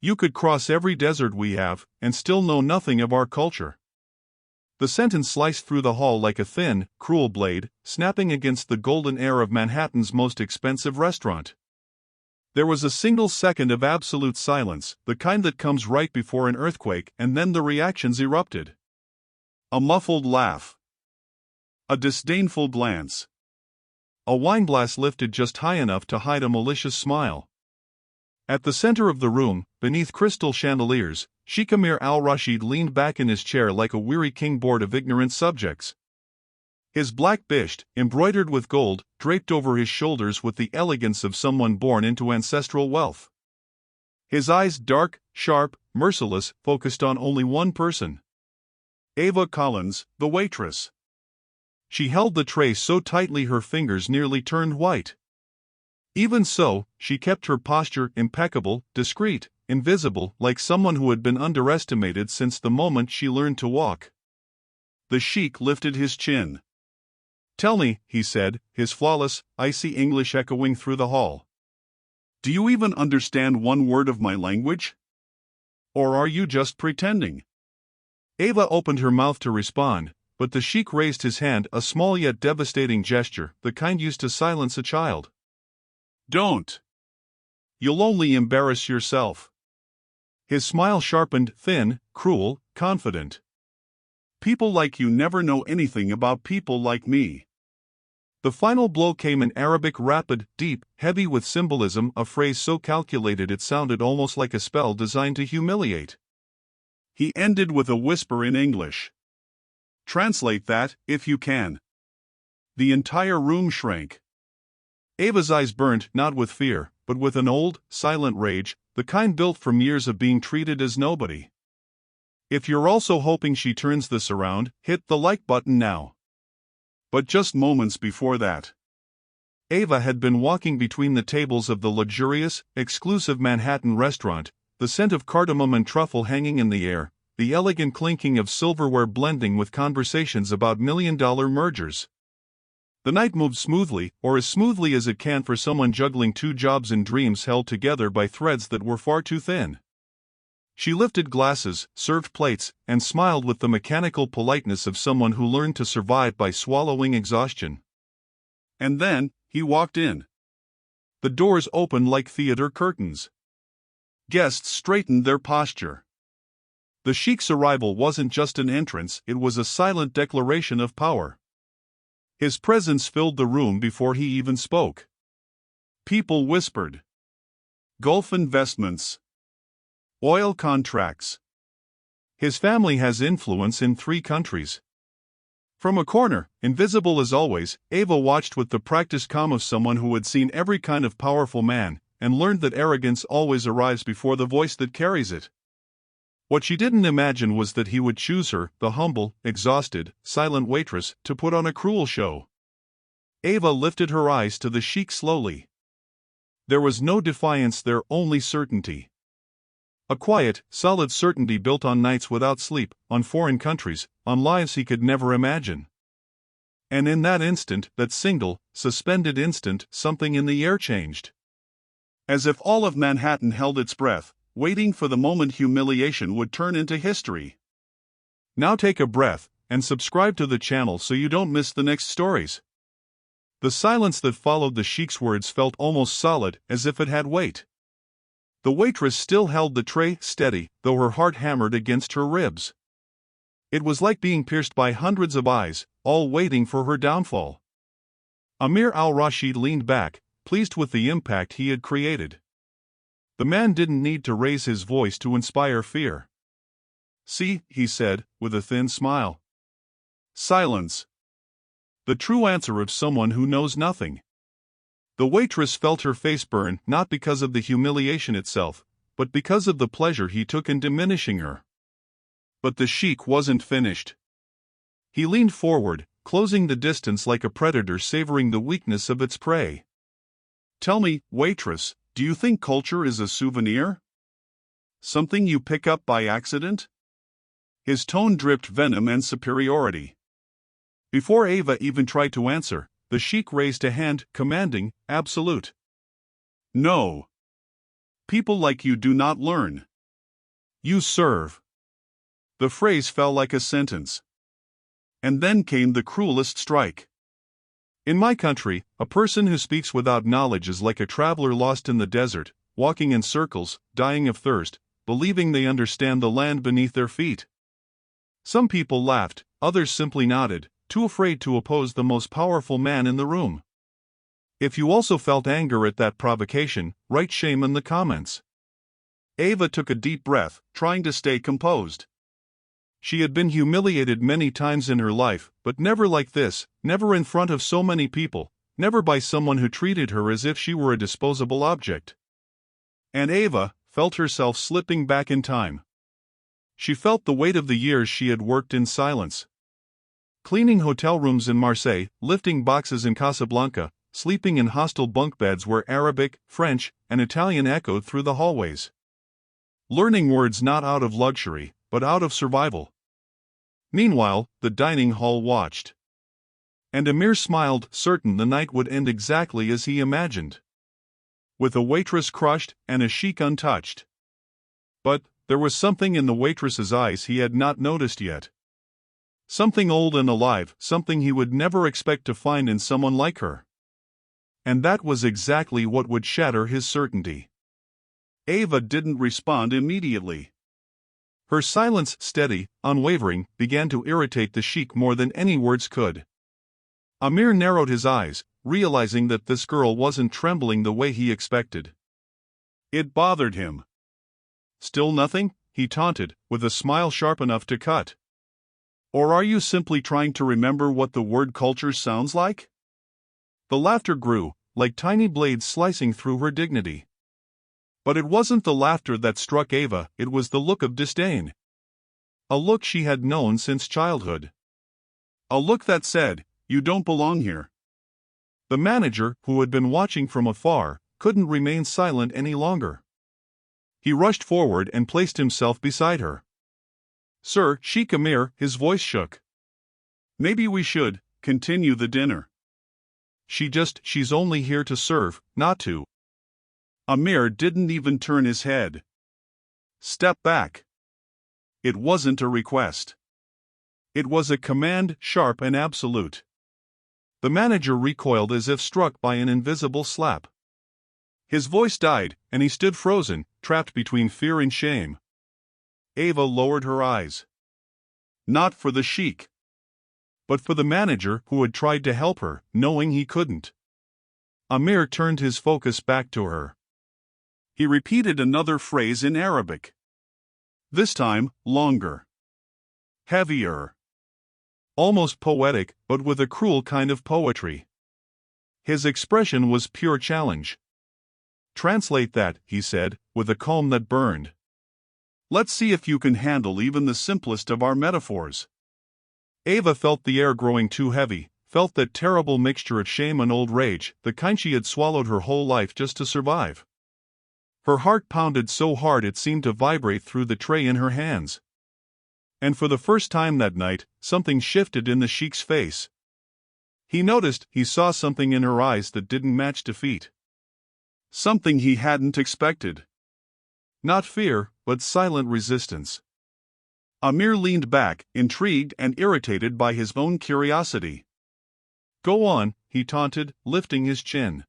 You could cross every desert we have, and still know nothing of our culture. The sentence sliced through the hall like a thin, cruel blade, snapping against the golden air of Manhattan's most expensive restaurant. There was a single second of absolute silence, the kind that comes right before an earthquake, and then the reactions erupted. A muffled laugh. A disdainful glance. A wineglass lifted just high enough to hide a malicious smile. At the center of the room, beneath crystal chandeliers, Sheikh al-Rashid leaned back in his chair like a weary king bored of ignorant subjects. His black bisht, embroidered with gold, draped over his shoulders with the elegance of someone born into ancestral wealth. His eyes, dark, sharp, merciless, focused on only one person. Ava Collins, the waitress. She held the tray so tightly her fingers nearly turned white. Even so, she kept her posture impeccable, discreet, invisible, like someone who had been underestimated since the moment she learned to walk. The sheik lifted his chin. "Tell me," he said, his flawless, icy English echoing through the hall. "Do you even understand one word of my language? Or are you just pretending?" Ava opened her mouth to respond, but the sheik raised his hand, a small yet devastating gesture, the kind used to silence a child. "Don't. You'll only embarrass yourself." His smile sharpened, thin, cruel, confident. "People like you never know anything about people like me." The final blow came in Arabic, rapid, deep, heavy with symbolism, a phrase so calculated it sounded almost like a spell designed to humiliate. He ended with a whisper in English. "Translate that, if you can." The entire room shrank. Ava's eyes burnt, not with fear, but with an old, silent rage, the kind built from years of being treated as nobody. If you're also hoping she turns this around, hit the like button now. But just moments before that, Ava had been walking between the tables of the luxurious, exclusive Manhattan restaurant, the scent of cardamom and truffle hanging in the air, the elegant clinking of silverware blending with conversations about million-dollar mergers. The night moved smoothly, or as smoothly as it can for someone juggling two jobs and dreams held together by threads that were far too thin. She lifted glasses, served plates, and smiled with the mechanical politeness of someone who learned to survive by swallowing exhaustion. And then, he walked in. The doors opened like theater curtains. Guests straightened their posture. The sheik's arrival wasn't just an entrance, it was a silent declaration of power. His presence filled the room before he even spoke. People whispered. Gulf investments. Oil contracts. His family has influence in 3 countries. From a corner, invisible as always, Ava watched with the practiced calm of someone who had seen every kind of powerful man, and learned that arrogance always arrives before the voice that carries it. What she didn't imagine was that he would choose her, the humble, exhausted, silent waitress, to put on a cruel show. Ava lifted her eyes to the sheik slowly. There was no defiance there, only certainty. A quiet, solid certainty built on nights without sleep, on foreign countries, on lives he could never imagine. And in that instant, that single, suspended instant, something in the air changed. As if all of Manhattan held its breath, waiting for the moment humiliation would turn into history. Now take a breath, and subscribe to the channel so you don't miss the next stories. The silence that followed the sheik's words felt almost solid, as if it had weight. The waitress still held the tray steady, though her heart hammered against her ribs. It was like being pierced by hundreds of eyes, all waiting for her downfall. Amir al-Rashid leaned back, pleased with the impact he had created. The man didn't need to raise his voice to inspire fear. "See," he said, with a thin smile. "Silence. The true answer of someone who knows nothing." The waitress felt her face burn, not because of the humiliation itself, but because of the pleasure he took in diminishing her. But the sheik wasn't finished. He leaned forward, closing the distance like a predator savoring the weakness of its prey. "Tell me, waitress, do you think culture is a souvenir? Something you pick up by accident?" His tone dripped venom and superiority. Before Ava even tried to answer, the sheik raised a hand, commanding, absolute. "No. People like you do not learn." You serve. The phrase fell like a sentence. And then came the cruelest strike. In my country, a person who speaks without knowledge is like a traveler lost in the desert, walking in circles, dying of thirst, believing they understand the land beneath their feet. Some people laughed, others simply nodded, too afraid to oppose the most powerful man in the room. If you also felt anger at that provocation, write shame in the comments. Ava took a deep breath, trying to stay composed. She had been humiliated many times in her life, but never like this, never in front of so many people, never by someone who treated her as if she were a disposable object. And Ava felt herself slipping back in time. She felt the weight of the years she had worked in silence. Cleaning hotel rooms in Marseille, lifting boxes in Casablanca, sleeping in hostile bunk beds where Arabic, French, and Italian echoed through the hallways. Learning words not out of luxury, but out of survival. Meanwhile, the dining hall watched. And Amir smiled, certain the night would end exactly as he imagined. With a waitress crushed and a sheik untouched. But there was something in the waitress's eyes he had not noticed yet. Something old and alive, something he would never expect to find in someone like her. And that was exactly what would shatter his certainty. Ava didn't respond immediately. Her silence, steady, unwavering, began to irritate the sheik more than any words could. Amir narrowed his eyes, realizing that this girl wasn't trembling the way he expected. It bothered him. Still nothing? He taunted, with a smile sharp enough to cut. Or are you simply trying to remember what the word culture sounds like? The laughter grew, like tiny blades slicing through her dignity. But it wasn't the laughter that struck Ava, it was the look of disdain. A look she had known since childhood. A look that said, "You don't belong here." The manager, who had been watching from afar, couldn't remain silent any longer. He rushed forward and placed himself beside her. "Sir, Sheikh Amir," his voice shook. "Maybe we should continue the dinner. She's only here to serve, not to." Amir didn't even turn his head. "Step back." It wasn't a request. It was a command, sharp and absolute. The manager recoiled as if struck by an invisible slap. His voice died, and he stood frozen, trapped between fear and shame. Ava lowered her eyes. Not for the sheik, but for the manager who had tried to help her, knowing he couldn't. Amir turned his focus back to her. He repeated another phrase in Arabic. This time, longer. Heavier. Almost poetic, but with a cruel kind of poetry. His expression was pure challenge. "Translate that," he said, with a calm that burned. "Let's see if you can handle even the simplest of our metaphors." Ava felt the air growing too heavy, felt that terrible mixture of shame and old rage, the kind she had swallowed her whole life just to survive. Her heart pounded so hard it seemed to vibrate through the tray in her hands. And for the first time that night, something shifted in the sheik's face. He saw something in her eyes that didn't match defeat. Something he hadn't expected. Not fear, but silent resistance. Amir leaned back, intrigued and irritated by his own curiosity. "Go on," he taunted, lifting his chin.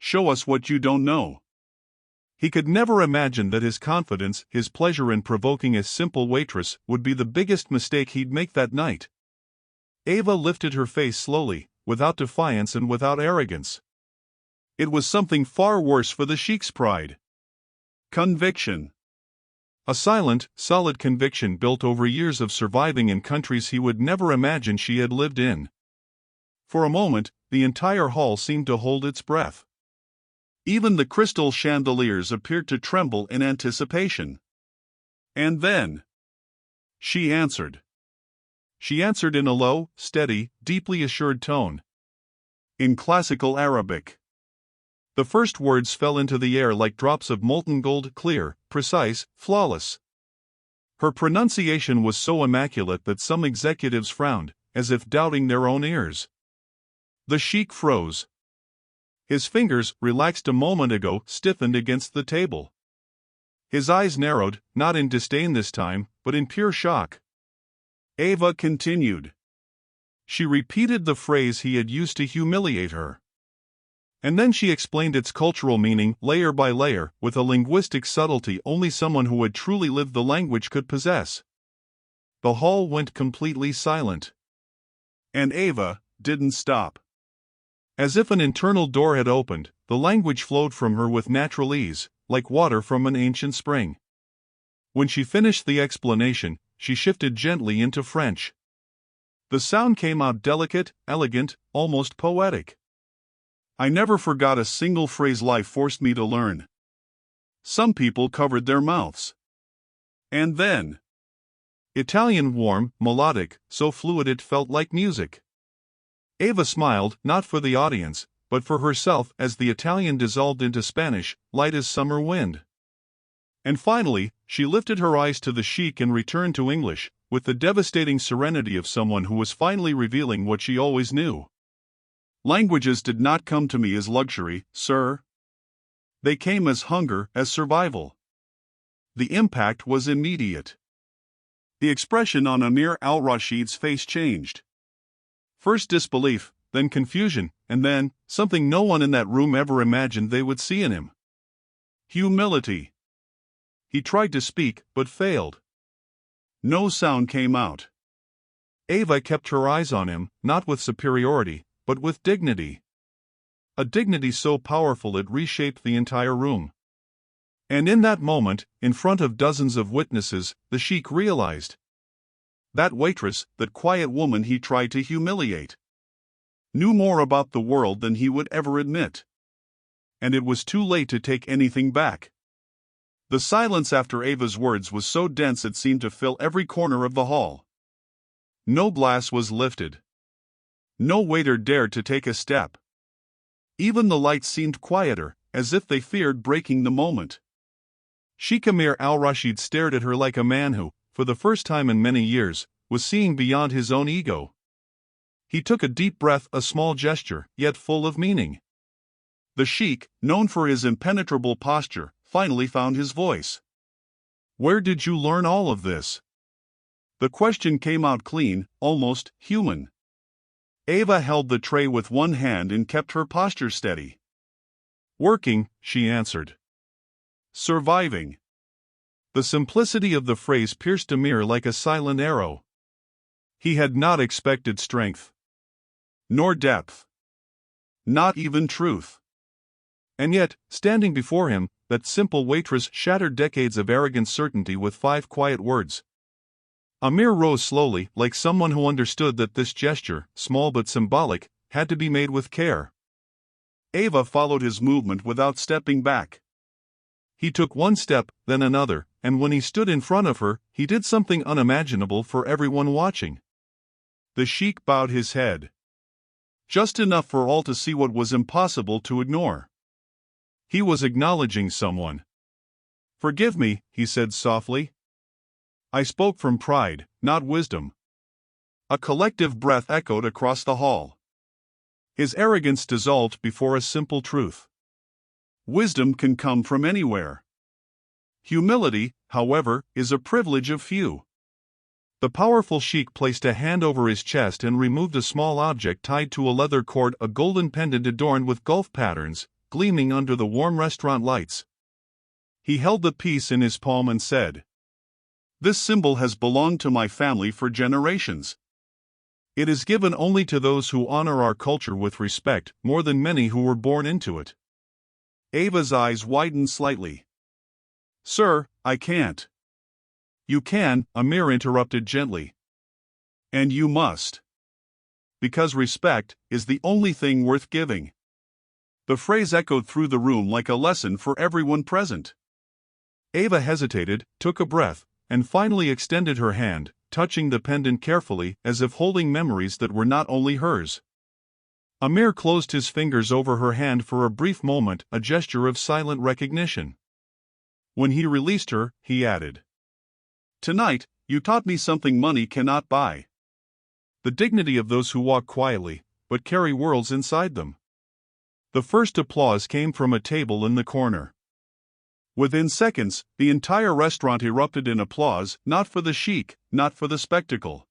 "Show us what you don't know." He could never imagine that his confidence, his pleasure in provoking a simple waitress, would be the biggest mistake he'd make that night. Ava lifted her face slowly, without defiance and without arrogance. It was something far worse for the sheik's pride. Conviction. A silent, solid conviction built over years of surviving in countries he would never imagine she had lived in. For a moment, the entire hall seemed to hold its breath. Even the crystal chandeliers appeared to tremble in anticipation. And then she answered. She answered in a low, steady, deeply assured tone. In classical Arabic. The first words fell into the air like drops of molten gold, clear, precise, flawless. Her pronunciation was so immaculate that some executives frowned, as if doubting their own ears. The sheik froze. His fingers, relaxed a moment ago, stiffened against the table. His eyes narrowed, not in disdain this time, but in pure shock. Ava continued. She repeated the phrase he had used to humiliate her. And then she explained its cultural meaning, layer by layer, with a linguistic subtlety only someone who had truly lived the language could possess. The hall went completely silent. And Ava didn't stop. As if an internal door had opened, the language flowed from her with natural ease, like water from an ancient spring. When she finished the explanation, she shifted gently into French. The sound came out delicate, elegant, almost poetic. I never forgot a single phrase life forced me to learn. Some people covered their mouths. And then. Italian, warm, melodic, so fluid it felt like music. Ava smiled, not for the audience, but for herself as the Italian dissolved into Spanish, light as summer wind. And finally, she lifted her eyes to the Sheikh and returned to English, with the devastating serenity of someone who was finally revealing what she always knew. Languages did not come to me as luxury, sir. They came as hunger, as survival. The impact was immediate. The expression on Amir al-Rashid's face changed. First disbelief, then confusion, and then, something no one in that room ever imagined they would see in him. Humility. He tried to speak, but failed. No sound came out. Ava kept her eyes on him, not with superiority, but with dignity. A dignity so powerful it reshaped the entire room. And in that moment, in front of dozens of witnesses, the Sheikh realized. That waitress, that quiet woman he tried to humiliate, knew more about the world than he would ever admit. And it was too late to take anything back. The silence after Ava's words was so dense it seemed to fill every corner of the hall. No glass was lifted. No waiter dared to take a step. Even the lights seemed quieter, as if they feared breaking the moment. Sheikh Amir al-Rashid stared at her like a man who, for the first time in many years, was seeing beyond his own ego. He took a deep breath, a small gesture, yet full of meaning. The Sheikh, known for his impenetrable posture, finally found his voice. Where did you learn all of this? The question came out clean, almost human. Ava held the tray with one hand and kept her posture steady. Working, she answered. Surviving. The simplicity of the phrase pierced Amir like a silent arrow. He had not expected strength. Nor depth. Not even truth. And yet, standing before him, that simple waitress shattered decades of arrogant certainty with 5 quiet words. Amir rose slowly, like someone who understood that this gesture, small but symbolic, had to be made with care. Ava followed his movement without stepping back. He took one step, then another, and when he stood in front of her, he did something unimaginable for everyone watching. The Sheikh bowed his head. Just enough for all to see what was impossible to ignore. He was acknowledging someone. Forgive me, he said softly. I spoke from pride, not wisdom. A collective breath echoed across the hall. His arrogance dissolved before a simple truth. Wisdom can come from anywhere. Humility, however, is a privilege of few. The powerful Sheikh placed a hand over his chest and removed a small object tied to a leather cord, a golden pendant adorned with gulf patterns, gleaming under the warm restaurant lights. He held the piece in his palm and said, This symbol has belonged to my family for generations. It is given only to those who honor our culture with respect, more than many who were born into it. Ava's eyes widened slightly. Sir, I can't. You can, Amir interrupted gently. And you must. Because respect is the only thing worth giving. The phrase echoed through the room like a lesson for everyone present. Ava hesitated, took a breath, and finally extended her hand, touching the pendant carefully, as if holding memories that were not only hers. Amir closed his fingers over her hand for a brief moment, a gesture of silent recognition. When he released her, he added, Tonight, you taught me something money cannot buy. The dignity of those who walk quietly, but carry worlds inside them. The first applause came from a table in the corner. Within seconds, the entire restaurant erupted in applause, not for the sheik, not for the spectacle,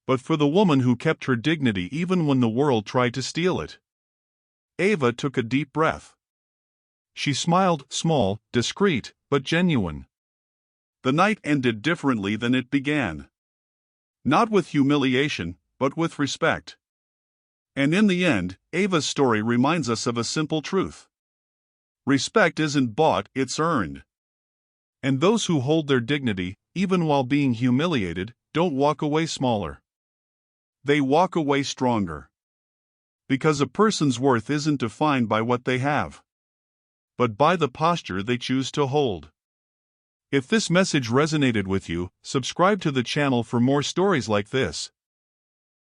but for the woman who kept her dignity even when the world tried to steal it. Ava took a deep breath. She smiled, small, discreet, but genuine. The night ended differently than it began. Not with humiliation, but with respect. And in the end, Ava's story reminds us of a simple truth. Respect isn't bought, it's earned. And those who hold their dignity, even while being humiliated, don't walk away smaller. They walk away stronger. Because a person's worth isn't defined by what they have, but by the posture they choose to hold. If this message resonated with you, subscribe to the channel for more stories like this.